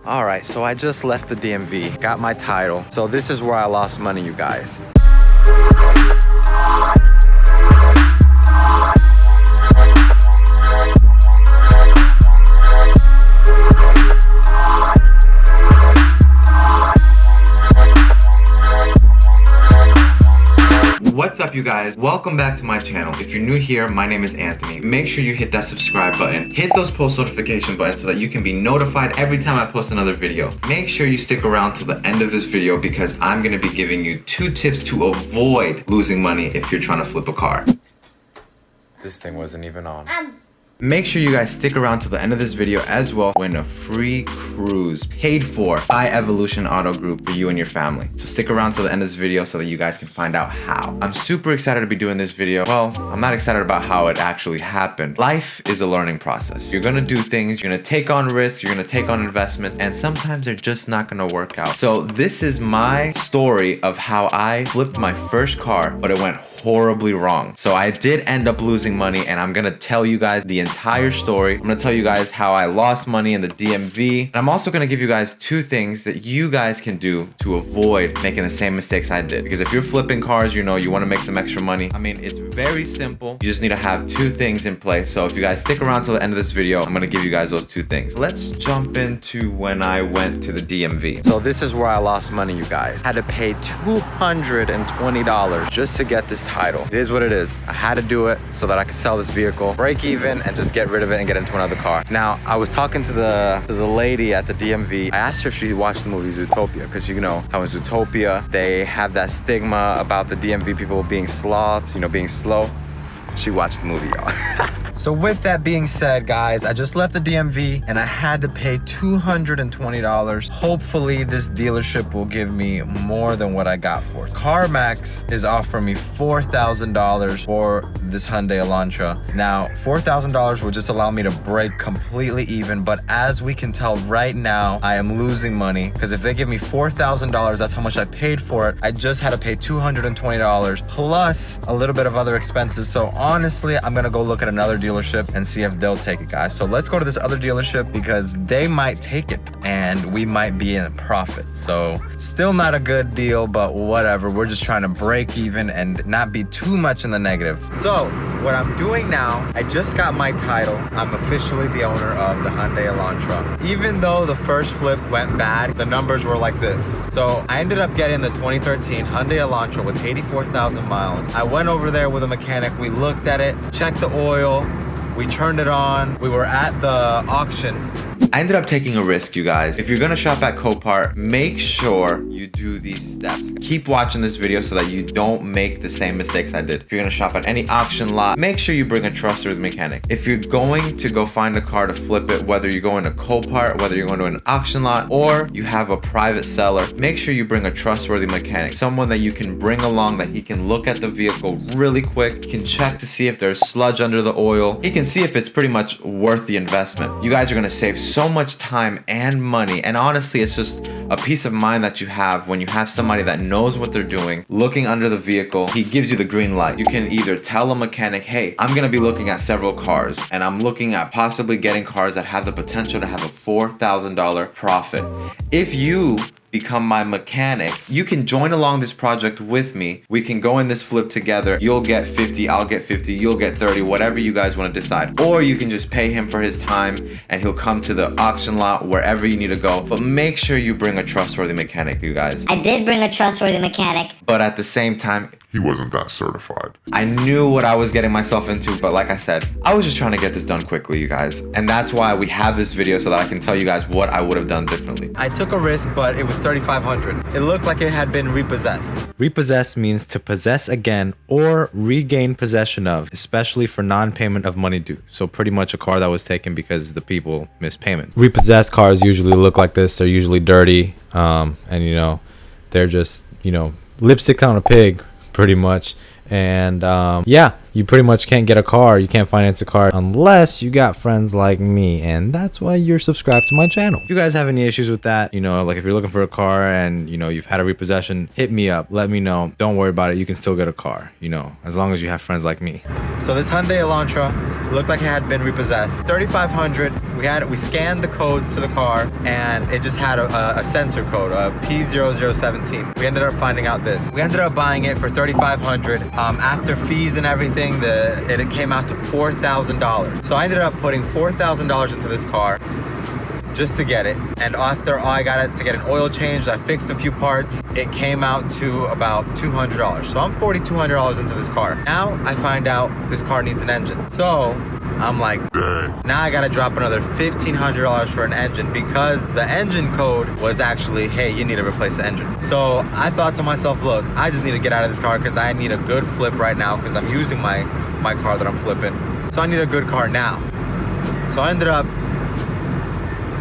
All right, so I just left the DMV, got my title. So this is where I lost money, you guys. What's up, you guys? Welcome back to my channel. If you're new here, my name is Anthony. Make sure you hit that subscribe button, hit those post notification buttons so that you can be notified every time I post another video. Make sure you stick around till the end of this video because I'm gonna be giving you 2 tips to avoid losing money if you're trying to flip a car. This thing wasn't even on. Make sure you guys stick around till the end of this video as well. Win a free cruise paid for by Evolution Auto Group for you and your family. So stick around till the end of this video so that you guys can find out how. I'm super excited to be doing this video. Well, I'm not excited about how it actually happened. Life is a learning process. You're gonna do things, you're gonna take on risks, you're gonna take on investments, and sometimes they're just not gonna work out. So this is my story of how I flipped my first car, but it went horribly wrong. So I did end up losing money, and I'm gonna tell you guys the entire story. I'm gonna tell you guys how I lost money in the DMV. And I'm also gonna give you guys 2 things that you guys can do to avoid making the same mistakes I did. Because if you're flipping cars, you know, you wanna make some extra money. I mean, it's very simple. You just need to have 2 things in place. So if you guys stick around till the end of this video, I'm gonna give you guys those 2 things. Let's jump into when I went to the DMV. So this is where I lost money, you guys. I had to pay $220 just to get this title. It is what it is. I had to do it so that I could sell this vehicle, break even, and just get rid of it and get into another car. Now, I was talking to the lady at the DMV. I asked her if she watched the movie Zootopia, because you know how in Zootopia, they have that stigma about the DMV people being sloths, you know, being slow. She watched the movie, y'all. So with that being said, guys, I just left the DMV and I had to pay $220. Hopefully this dealership will give me more than what I got for it. CarMax is offering me $4,000 for this Hyundai Elantra. Now, $4,000 will just allow me to break completely even, but as we can tell right now, I am losing money because if they give me $4,000, that's how much I paid for it. I just had to pay $220 plus a little bit of other expenses. So honestly, I'm gonna go look at another dealership and see if they'll take it, guys. So let's go to this other dealership because they might take it and we might be in profit. So still not a good deal, but whatever. We're just trying to break even and not be too much in the negative. So what I'm doing now, I just got my title. I'm officially the owner of the Hyundai Elantra. Even though the first flip went bad, the numbers were like this. So I ended up getting the 2013 Hyundai Elantra with 84,000 miles. I went over there with a mechanic. We looked at it, checked the oil, we turned it on. We were at the auction. I ended up taking a risk, you guys. If you're gonna shop at Copart, make sure you do these steps. Keep watching this video so that you don't make the same mistakes I did. If you're gonna shop at any auction lot, make sure you bring a trustworthy mechanic. If you're going to go find a car to flip it, whether you're going to Copart, whether you're going to an auction lot, or you have a private seller, make sure you bring a trustworthy mechanic. Someone that you can bring along that he can look at the vehicle really quick, can check to see if there's sludge under the oil. He can see if it's pretty much worth the investment. You guys are gonna save so much time and money, and honestly, it's just a peace of mind that you have when you have somebody that knows what they're doing, looking under the vehicle. He gives you the green light. You can either tell a mechanic, hey, I'm gonna be looking at several cars, and I'm looking at possibly getting cars that have the potential to have a $4,000 profit. If you become my mechanic, you can join along this project with me. We can go in this flip together. You'll get 50, I'll get 50, you'll get 30, whatever you guys want to decide. Or you can just pay him for his time and he'll come to the auction lot, wherever you need to go. But make sure you bring a trustworthy mechanic, you guys. I did bring a trustworthy mechanic. But at the same time, he wasn't that certified. I knew what I was getting myself into, but like I said, I was just trying to get this done quickly, you guys. And that's why we have this video so that I can tell you guys what I would have done differently. I took a risk, but it was $3,500. It looked like it had been repossessed. Repossessed means to possess again or regain possession of, especially for non-payment of money due. So pretty much a car that was taken because the people missed payments. Repossessed cars usually look like this. They're usually dirty, and you know, they're just, you know, lipstick on a pig, pretty much. And yeah, you pretty much can't get a car, you can't finance a car unless you got friends like me, and that's why you're subscribed to my channel. If you guys have any issues with that, you know, like if you're looking for a car and you know you've had a repossession, hit me up, let me know. Don't worry about it, you can still get a car, you know, as long as you have friends like me. So this Hyundai Elantra looked like it had been repossessed. 3,500. We scanned the codes to the car, and it just had a sensor code, a P0017. We ended up finding out this. We ended up buying it for 3,500. After fees and everything, it came out to $4,000. So I ended up putting $4,000 into this car just to get it. And after I got it to get an oil change, I fixed a few parts, it came out to about $200. So I'm $4,200 into this car. Now I find out this car needs an engine. So I'm like, now I gotta drop another $1,500 for an engine because the engine code was actually, hey, you need to replace the engine. So I thought to myself, look, I just need to get out of this car because I need a good flip right now because I'm using my car that I'm flipping. So I need a good car now. So I ended up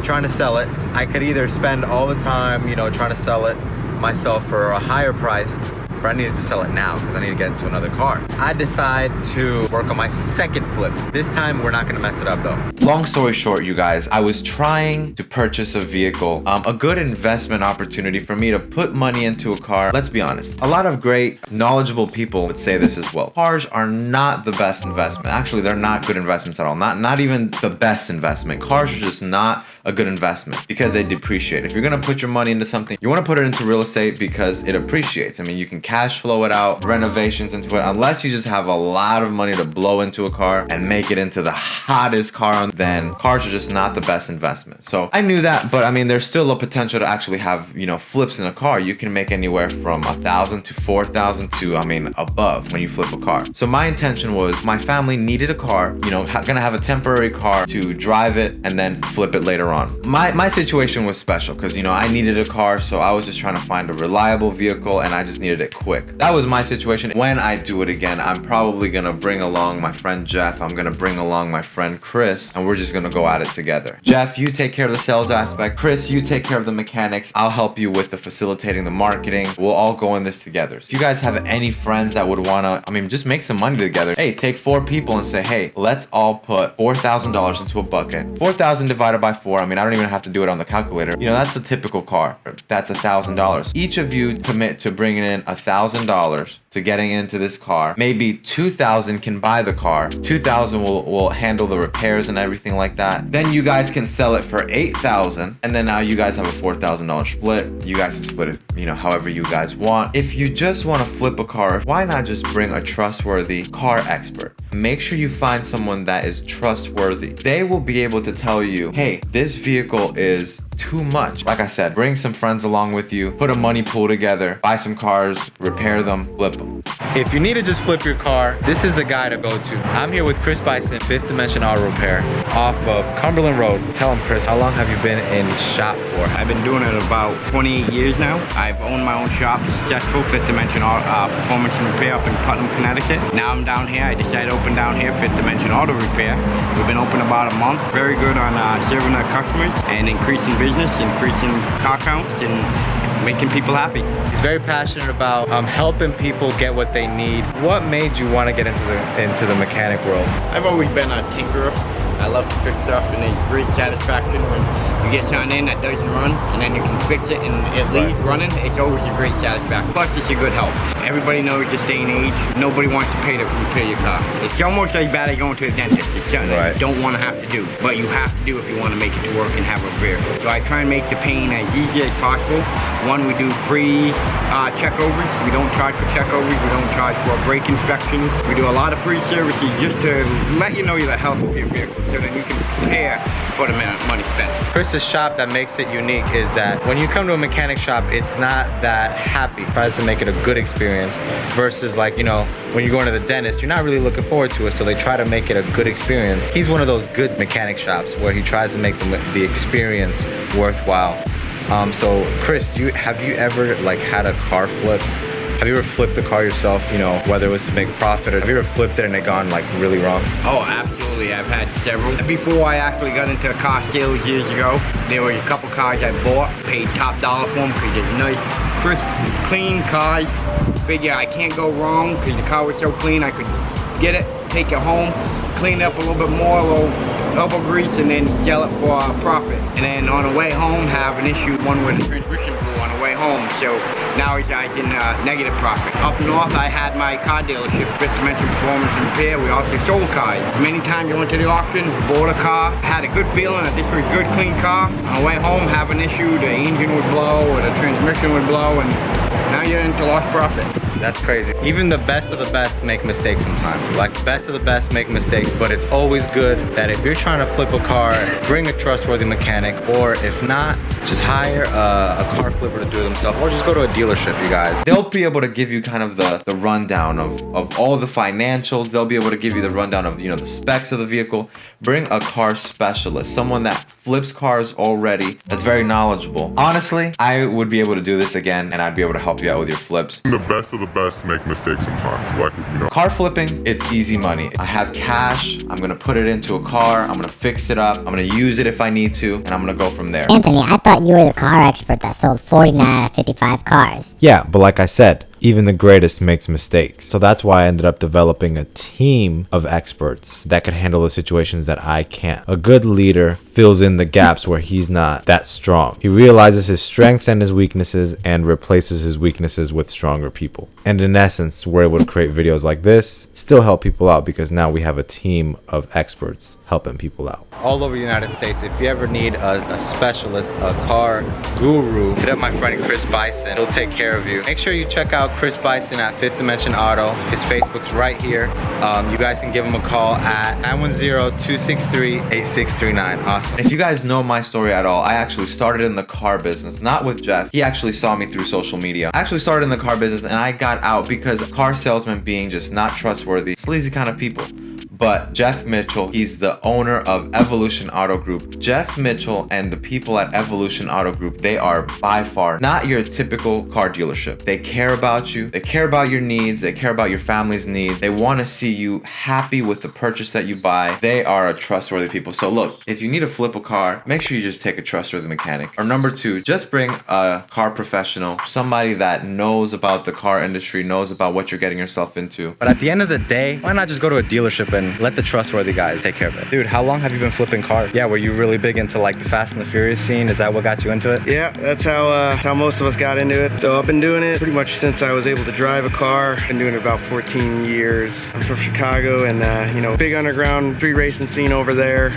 trying to sell it. I could either spend all the time, you know, trying to sell it myself for a higher price, but I needed to sell it now because I need to get into another car. I decide to work on my second flip. This time we're not gonna mess it up though. Long story short, you guys, I was trying to purchase a vehicle, a good investment opportunity for me to put money into a car. Let's be honest, a lot of great, knowledgeable people would say this as well. Cars are not the best investment. Actually, they're not good investments at all. Not even the best investment. Cars are just not a good investment because they depreciate. If you're gonna put your money into something, you wanna put it into real estate because it appreciates. I mean, you can cash flow it out, renovations into it, unless you just have a lot of money to blow into a car and make it into the hottest car, then cars are just not the best investment. So I knew that, but I mean, there's still a potential to actually have, you know, flips in a car. You can make anywhere from 1,000 to 4,000 to, I mean, above when you flip a car. So my intention was my family needed a car, you know, gonna have a temporary car to drive it and then flip it later on. My situation was special because, you know, I needed a car, so I was just trying to find a reliable vehicle and I just needed it quick. That was my situation. When I do it again, I'm probably gonna bring along my friend Jeff, I'm gonna bring along my friend Chris, and we're just gonna go at it together. Jeff, you take care of the sales aspect. Chris, you take care of the mechanics. I'll help you with the facilitating the marketing. We'll all go in this together. If you guys have any friends that would wanna, I mean, just make some money together. Hey, take 4 people and say, hey, let's all put $4,000 into a bucket. 4,000 divided by 4, I mean, I don't even have to do it on the calculator. You know, that's a typical car. That's $1,000. Each of you commit to bringing in $1,000 to getting into this car. Maybe 2,000 can buy the car. 2,000 will handle the repairs and everything like that. Then you guys can sell it for 8,000, and then now you guys have a $4,000 split. You guys can split it, you know, however you guys want. If you just want to flip a car, why not just bring a trustworthy car expert? Make sure you find someone that is trustworthy. They will be able to tell you, hey, this vehicle is too much. Like I said, bring some friends along with you, put a money pool together, buy some cars, repair them, flip them. If you need to just flip your car, this is the guy to go to. I'm here with Chris Bison, Fifth Dimension Auto Repair, off of Cumberland Road. Tell him, Chris, how long have you been in shop for? I've been doing it about 28 years now. I've owned my own shop, successful Fifth Dimension Performance and Repair up in Putnam, Connecticut. Now I'm down here. I decided to open down here, Fifth Dimension Auto Repair. We've been open about a month. Very good on serving our customers and increasing business, increasing car counts, and making people happy. He's very passionate about helping people get what they need. What made you want to get into the mechanic world? I've always been a tinkerer. I love to fix stuff, and it's great satisfaction when you get something in that doesn't run and then you can fix it and it leaves running. It's always a great satisfaction. Plus, it's a good help. Everybody knows this day and age, nobody wants to pay to repair your car. It's almost like bad as going to the dentist. It's something that you don't want to have to do, but you have to do if you want to make it to work and have a repair. So I try and make the pain as easy as possible. One, we do free checkovers. We don't charge for checkovers. We don't charge for brake inspections. We do a lot of free services just to let you know the health of your vehicle, so that you can prepare for the money spent. Chris's shop, that makes it unique is that when you come to a mechanic shop, it's not that happy. Tries to make it a good experience versus, like, you know, when you're going to the dentist, you're not really looking forward to it, so they try to make it a good experience. He's one of those good mechanic shops where he tries to make the experience worthwhile. So Chris, have you ever like had a car flip? Have you ever flipped the car yourself, you know, whether it was to make profit, or have you ever flipped it and it gone like really wrong? Oh, absolutely. I've had several. Before I actually got into car sales years ago, there were a couple cars I bought, paid top dollar for them because they're nice, crisp, clean cars. Figure I can't go wrong because the car was so clean I could get it, take it home, clean it up a little bit more, a little elbow grease, and then sell it for a profit. And then on the way home, have an issue, one with the transmission blew on the way home. So now he's in negative profit. Up north, I had my car dealership, Fifth Dimension Performance and Repair. We also sold cars. Many times I went to the auction, bought a car, had a good feeling that this was a good, clean car. On the way home, have an issue, the engine would blow or the transmission would blow, and now you're into lost profit. That's crazy. Even the best of the best make mistakes sometimes. Like, the best of the best make mistakes, but it's always good that if you're trying to flip a car, bring a trustworthy mechanic, or if not, just hire a car flipper to do it themselves, or just go to a dealership, you guys. They'll be able to give you kind of the rundown of all the financials. They'll be able to give you the rundown of, you know, the specs of the vehicle. Bring a car specialist, someone that flips cars already, that's very knowledgeable. Honestly, I would be able to do this again, and I'd be able to help you out with your flips. The best of the best make mistakes sometimes. Like, you know, Car flipping, it's easy money. I have cash, I'm gonna put it into a car, I'm gonna fix it up, I'm gonna use it if I need to, and I'm gonna go from there. Anthony, I thought you were the car expert that sold 49 out of 55 cars. Yeah, but like I said, even the greatest makes mistakes. So that's why I ended up developing a team of experts that could handle the situations that I can't. A good leader fills in the gaps where he's not that strong. He realizes his strengths and his weaknesses and replaces his weaknesses with stronger people. And in essence, we're able to create videos like this, still help people out because now we have a team of experts helping people out. All over the United States, if you ever need a specialist, a car guru, hit up my friend Chris Bison. He'll take care of you. Make sure you check out Chris Bison at Fifth Dimension Auto. His Facebook's right here. You guys can give him a call at 910-263-8639. Awesome. And if you guys know my story at all, I actually started in the car business, not with Jeff. He actually saw me through social media. I actually started in the car business and I got out because car salesmen being just not trustworthy, sleazy kind of people. But Jeff Mitchell, he's the owner of Evolution Auto Group. Jeff Mitchell and the people at Evolution Auto Group, they are by far not your typical car dealership. They care about you. They care about your needs. They care about your family's needs. They want to see you happy with the purchase that you buy. They are a trustworthy people. So look, if you need to flip a car, make sure you just take a trustworthy mechanic. Or number two, just bring a car professional, somebody that knows about the car industry, knows about what you're getting yourself into. But at the end of the day, why not just go to a dealership and let the trustworthy guys take care of it? Dude, how long have you been flipping cars? Yeah, were you really big into like the Fast and the Furious scene? Is that what got you into it? Yeah, that's how most of us got into it. So I've been doing it pretty much since I was able to drive a car. Been doing it about 14 years. I'm from Chicago, and you know, big underground street racing scene over there.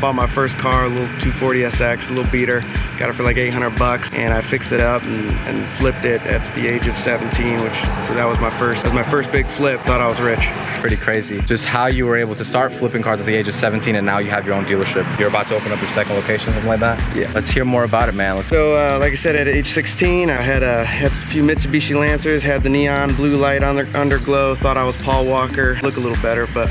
Bought my first car, a little 240 SX, a little beater. Got it for like $800, and I fixed it up and flipped it at the age of 17, so that was my first big flip. Thought I was rich. Pretty crazy. Just how you were able to start flipping cars at the age of 17 and now you have your own dealership. You're about to open up your second location, something like that? Yeah. Let's hear more about it, man. So like I said, at age 16, I had a few Mitsubishi Lancers, had the neon blue light underglow, thought I was Paul Walker. Look a little better, but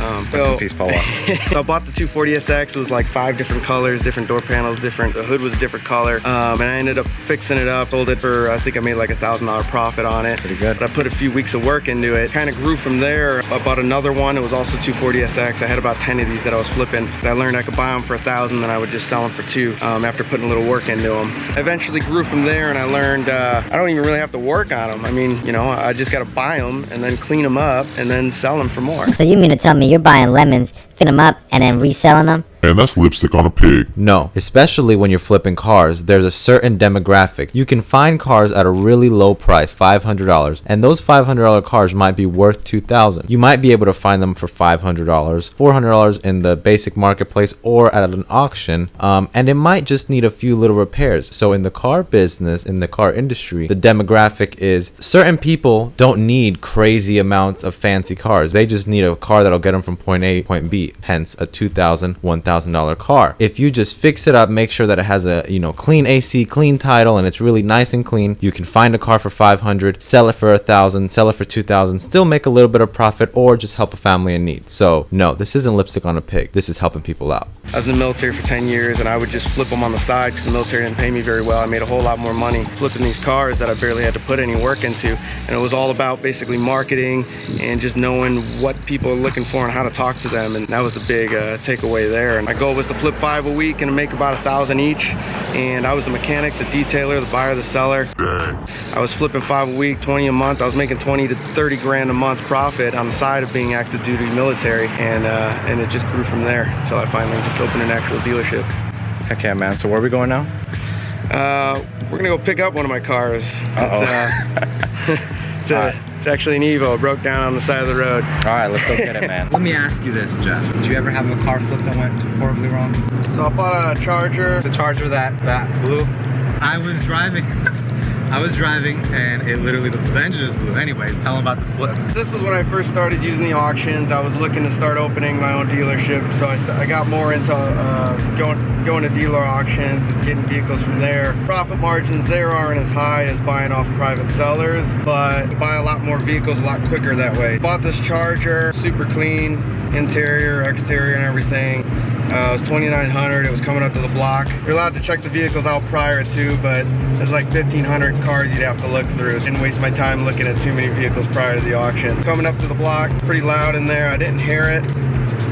Peace, Paul Walker. So I bought the 240 SX. It was like 5 different colors, different door panels, the hood was a different color. And I ended up fixing it up, sold it for, I think I made like $1,000 profit on it. Pretty good. But I put a few weeks of work into it. Kind of grew from there. I bought another one. It was also 240 SX. I had about 10 of these that I was flipping. I learned I could buy them for $1,000, then I would just sell them for $2 after putting a little work into them. I eventually grew from there, and I learned I don't even really have to work on them. I mean, you know, I just got to buy them and then clean them up and then sell them for more. So you mean to tell me you're buying lemons, filling them up, and then reselling them? and that's lipstick on a pig. No, especially when you're flipping cars, there's a certain demographic. You can find cars at a really low price, $500, and those $500 cars might be worth $2,000. You might be able to find them for $500, $400 in the basic marketplace or at an auction, and it might just need a few little repairs. So in the car business, in the car industry, the demographic is certain people don't need crazy amounts of fancy cars. They just need a car that'll get them from point A to point B, hence a $2,000, $1,000 car. If you just fix it up, make sure that it has a clean AC, clean title, and it's really nice and clean, you can find a car for $500, sell it for $1,000, sell it for $2,000, still make a little bit of profit, or just help a family in need. So no, this isn't lipstick on a pig. This is helping people out. I was in the military for 10 years and I would just flip them on the side because the military didn't pay me very well. I made a whole lot more money flipping these cars that I barely had to put any work into. And it was all about basically marketing and just knowing what people are looking for and how to talk to them. And that was the big takeaway there. And my goal was to flip 5 a week and make about 1,000 each. And I was the mechanic, the detailer, the buyer, the seller. I was flipping 5 a week, 20 a month. I was making 20 to 30 grand a month profit on the side of being active duty military, and it just grew from there until I finally just opened an actual dealership. Heck yeah, man. So where are we going now? We're gonna go pick up one of my cars. It's actually an Evo. It broke down on the side of the road. All right, let's go get it, man. Let me ask you this, Jeff. Did you ever have a car flip that went horribly wrong? So I bought a Charger. The Charger that blew. I was driving and it literally, the engine just blew. Anyways, tell them about this flip. This was when I first started using the auctions. I was looking to start opening my own dealership, so I got more into going to dealer auctions and getting vehicles from there. Profit margins there aren't as high as buying off private sellers, but you buy a lot more vehicles a lot quicker that way. Bought this Charger, super clean, interior, exterior, and everything. It was $2,900. It was coming up to the block. You're allowed to check the vehicles out prior to, but there's like 1,500 cars you'd have to look through. Didn't waste my time looking at too many vehicles prior to the auction. Coming up to the block, pretty loud in there. I didn't hear it.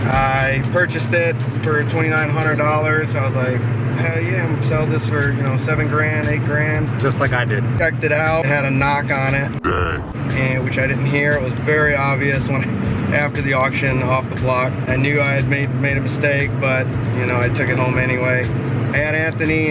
I purchased it for $2,900. I was like, hell yeah, I'm gonna sell this for, you know, 7 grand, 8 grand. Just like I did. Checked it out. It had a knock on it, and which I didn't hear. It was very obvious when after the auction off the block. I knew I had made a mistake, but you know, I took it home anyway. I had Anthony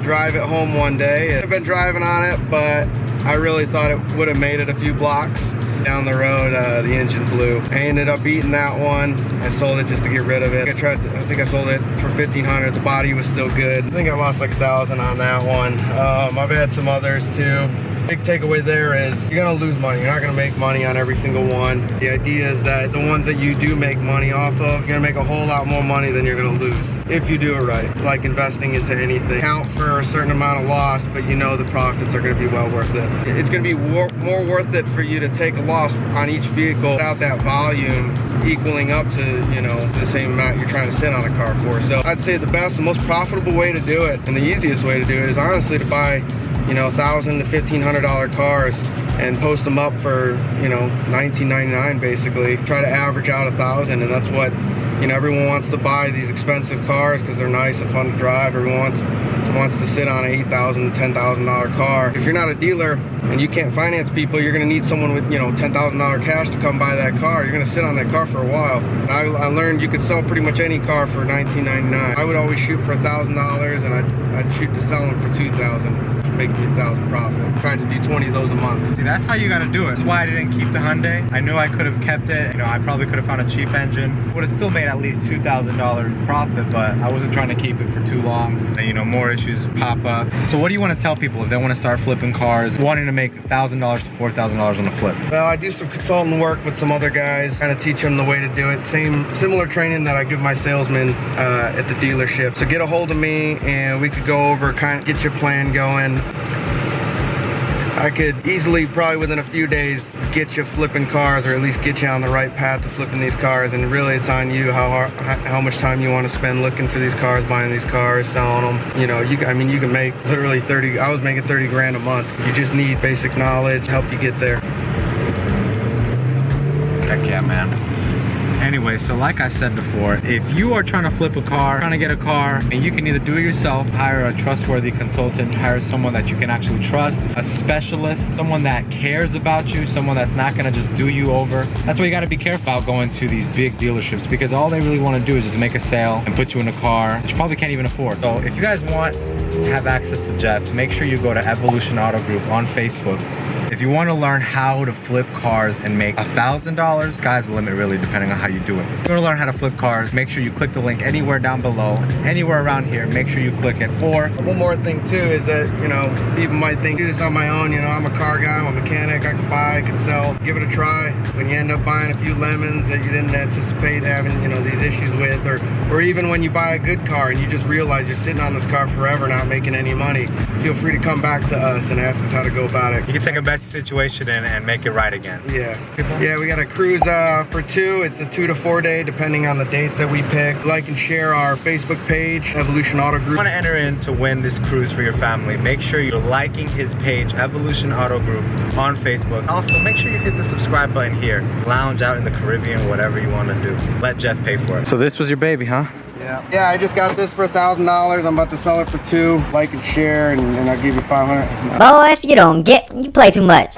drive it home one day. I've been driving on it, but I really thought it would have made it a few blocks. Down the road, the engine blew. I ended up beating that one. I sold it just to get rid of it. I think I sold it for $1,500. The body was still good. I think I lost like 1,000 on that one. I've had some others too. Big takeaway there is you're gonna lose money. You're not gonna make money on every single one. The idea is that the ones that you do make money off of, you're gonna make a whole lot more money than you're gonna lose if you do it right. It's like investing into anything. Count for a certain amount of loss, but you know the profits are gonna be well worth it. It's gonna be more worth it for you to take a loss on each vehicle without that volume equaling up to, you know, the same amount you're trying to sit on a car for. So I'd say the best, the most profitable way to do it, and the easiest way to do it, is honestly to buy, you know, $1,000 to $1,500 cars and post them up for, you know, $19.99 basically. Try to average out 1,000, and that's what, you know, everyone wants to buy these expensive cars because they're nice and fun to drive. Everyone wants to sit on an $8,000, $10,000 car. If you're not a dealer and you can't finance people, you're gonna need someone with, you know, $10,000 cash to come buy that car. You're gonna sit on that car for a while. I learned you could sell pretty much any car for $19.99. I would always shoot for $1,000, and I'd shoot to sell them for $2,000, making me $1,000 profit. Tried to do 20 of those a month. See, that's how you gotta do it. That's why I didn't keep the Hyundai. I knew I could have kept it. You know, I probably could have found a cheap engine. Would have still made at least $2,000 profit, but I wasn't trying to keep it for too long. And, you know, more issues pop up. So what do you want to tell people if they want to start flipping cars, wanting to make $1,000 to $4,000 on a flip? Well, I do some consultant work with some other guys, kind of teach them the way to do it. Similar training that I give my salesmen at the dealership. So get a hold of me and we could go over, kind of get your plan going. I could easily, probably within a few days, get you flipping cars, or at least get you on the right path to flipping these cars. And really, it's on you how much time you want to spend looking for these cars, buying these cars, selling them. You know, you can make literally 30. I was making 30 grand a month. You just need basic knowledge, help you get there. Heck yeah, man. Anyway, so like I said before, if you are trying to flip a car, trying to get a car, and you can either do it yourself, hire a trustworthy consultant, hire someone that you can actually trust, a specialist, someone that cares about you, someone that's not gonna just do you over. That's why you gotta be careful about going to these big dealerships, because all they really wanna do is just make a sale and put you in a car that you probably can't even afford. So if you guys want to have access to Jeff, make sure you go to Evolution Auto Group on Facebook. If you want to learn how to flip cars and make $1,000, sky's the limit really, depending on how you do it. If you want to learn how to flip cars, make sure you click the link anywhere down below, anywhere around here, make sure you click it. One more thing too is that, you know, people might think, do this on my own, you know, I'm a car guy, I'm a mechanic, I can buy, I can sell, give it a try. When you end up buying a few lemons that you didn't anticipate having, you know, these issues with, or even when you buy a good car and you just realize you're sitting on this car forever not making any money, feel free to come back to us and ask us how to go about it. You can take a guys' situation and make it right again. Yeah, we got a cruise for 2. It's a 2 to 4 day, depending on the dates that we pick. Like and share our Facebook page, Evolution Auto Group. If you want to enter in to win this cruise for your family, make sure you're liking his page, Evolution Auto Group, on Facebook. Also, make sure you hit the subscribe button here. Lounge out in the Caribbean, whatever you want to do. Let Jeff pay for it. So this was your baby, huh? Yeah, I just got this for $1,000. I'm about to sell it for 2. Like and share, and I'll give you 500. Boy, if you don't get, you play too much.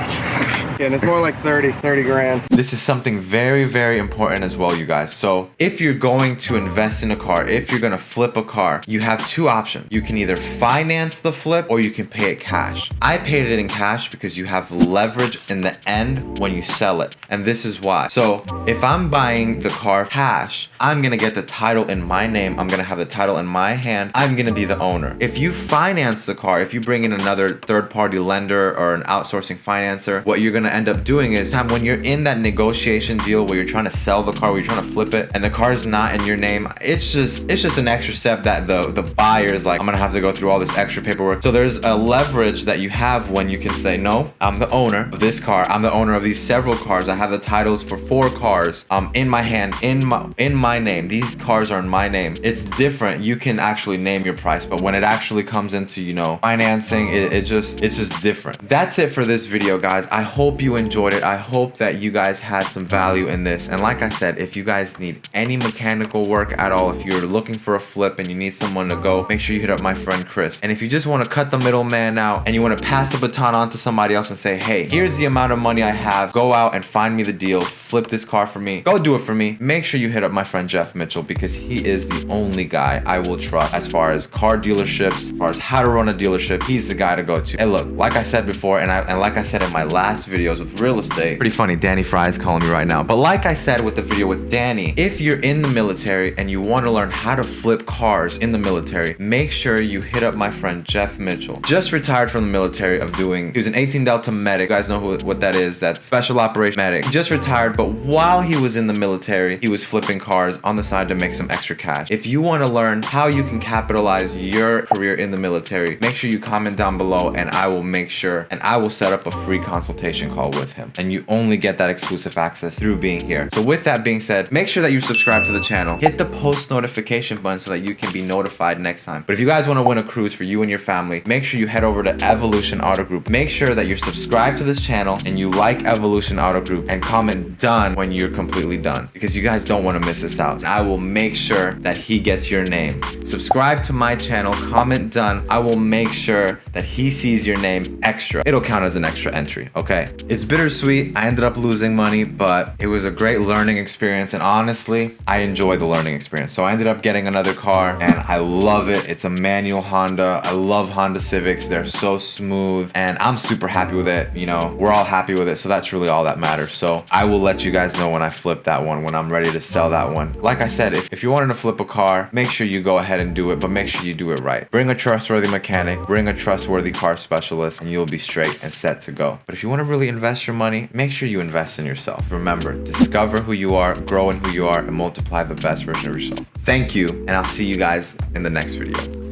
Yeah, and it's more like 30 grand. This is something very, very important as well, you guys. So if you're going to invest in a car, if you're gonna flip a car, you have 2 options. You can either finance the flip or you can pay it cash. I paid it in cash because you have leverage in the end when you sell it. And this is why. So if I'm buying the car cash, I'm gonna get the title in my name. I'm gonna have the title in my hand. I'm gonna be the owner. If you finance the car, if you bring in another third-party lender or an outsourcing financer, what you're gonna end up doing is when you're in that negotiation deal where you're trying to sell the car, where you're trying to flip it, and the car is not in your name, it's just an extra step that the buyer is like, I'm gonna have to go through all this extra paperwork. So there's a leverage that you have when you can say, no, I'm the owner of this car. I'm the owner of these several cars. I have the titles for 4 cars in my hand, in my name. These cars are in my name. It's different. You can actually name your price, but when it actually comes into, you know, financing, it's just different. That's it for this video, guys. I hope you enjoyed it. I hope that you guys had some value in this. And like I said, if you guys need any mechanical work at all, if you're looking for a flip and you need someone to go, make sure you hit up my friend Chris. And if you just want to cut the middleman out and you want to pass the baton on to somebody else and say, hey, here's the amount of money I have, go out and find me the deals, flip this car for me, go do it for me, make sure you hit up my friend Jeff Mitchell, because he is the only guy I will trust as far as car dealerships, as far as how to run a dealership. He's the guy to go to. And look, like I said before, and like I said in my last videos with real estate, pretty funny, Danny Fry is calling me right now, but like I said with the video with Danny, if you're in the military and you want to learn how to flip cars in the military, make sure you hit up my friend Jeff Mitchell. Just retired from the military he was an 18 Delta medic. You guys know what that is. That's special operations medic. He just retired, but while he was in the military, he was flipping cars on the side to make some extra cash. If you want to learn how you can capitalize your career in the military, make sure you comment down below, and I will make sure and I will set up a free consultation call with him. And you only get that exclusive access through being here. So with that being said, make sure that you subscribe to the channel, hit the post notification button so that you can be notified next time. But if you guys want to win a cruise for you and your family, make sure you head over to Evolution Auto Group. Make sure that you're subscribed to this channel and you like Evolution Auto Group, and comment done when you're completely done, because you guys don't want to miss this out. I will make sure that he gets your name. Subscribe to my channel, comment done. I will make sure that he sees your name extra. It'll count as an extra entry, okay? It's bittersweet. I ended up losing money, but it was a great learning experience, and honestly, I enjoy the learning experience. So I ended up getting another car and I love it. It's a manual Honda. I love Honda Civics. They're so smooth and I'm super happy with it. You know, we're all happy with it, so that's really all that matters. So I will let you guys know when I flip that one, when I'm ready to sell that one. Like I said, if you're wanting to flip a car, make sure you go ahead and do it, but make sure you do it right. Bring a trustworthy mechanic, bring a trustworthy car specialist, and you'll be straight and set to go. But if you want to really invest your money, make sure you invest in yourself. Remember, discover who you are, grow in who you are, and multiply the best version of yourself. Thank you, and I'll see you guys in the next video.